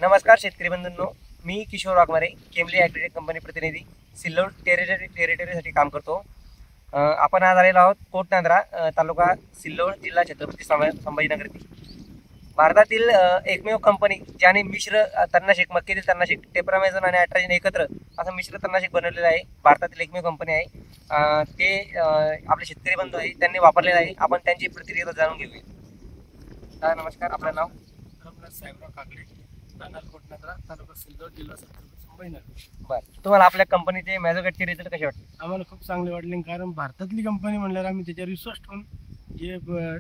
नमस्कार शेतकरी बंधूंनो, मी Kishore Waghmare, Kemli agritech company प्रतिनिधी, सिल्लोड टेरिटरीसाठी काम करतो। आपण आज आलेलो आहोत कोटनांद्रा तालुका सिल्लोड, जिल्हा छत्रपती संभाजीनगर येथे। भारतातील एकमेव कंपनी ज्याने मिश्र तणनाशक, मक्यातील तणनाशक टेप्रामेझोन आणि अट्राजिन एकत्र असं मिश्र तणनाशक बनवलेलं आहे। भारतातील एकमेव कंपनी आहे। ते आपले शेतकरी बंधू आहे, त्यांनी वापरलेलं आहे। आपण त्यांची प्रतिक्रिया जाणून घेऊया। नमस्कार, आपलं नाव? साहेबराव काकडे, राहणार कोटनांद्रा, तालुका सिल्लोड, जिल्हा छत्रपती संभाजीनगर। बरं, तुम्हाला आपल्या कंपनीचे मॅझोगॅटचे रिझल्ट कसे वाटते? आम्हाला खूप चांगले वाटले, कारण भारतातली कंपनी म्हणल्यावर आम्ही त्याच्यावर विश्वास ठेवून हे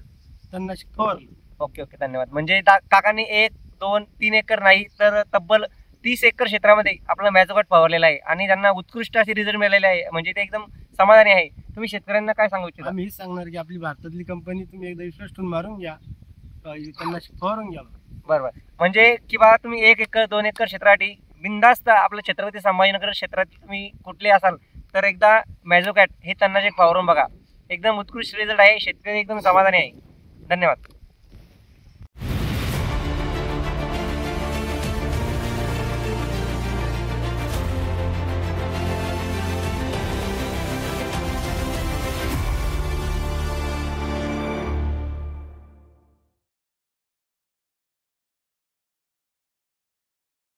तणनाशक फवारलं। ओके ओके, धन्यवाद। म्हणजे काकांनी 1, 2, 3 एकर नाही तर तब्बल 30 एकर क्षेत्रामध्ये आपला मॅझोगॅट फवारलेला आहे आणि त्यांना उत्कृष्ट असे रिझल्ट मिळालेले आहे। म्हणजे ते एकदम समाधानी आहे। तुम्ही शेतकऱ्यांना काय सांगू इच्छिता? आम्ही हेच सांगणार की आपली भारतातली कंपनी तुम्ही एकदा विश्वास ठेवून मारून घ्या, तणनाशक फवारून घ्या। बरोबर, म्हणजे की बा तुम्ही 1 एकर 2 एकर क्षेत्रासाठी बिनधास्त आपलं छत्रपती संभाजीनगर क्षेत्रात तुम्ही कुठले असाल तर एकदा मॅझोगॅट हे तणनाशक फवारून बघा। एकदम उत्कृष्ट रिझल्ट आहे, शेतकरी एकदम समाधानी आहे। धन्यवाद।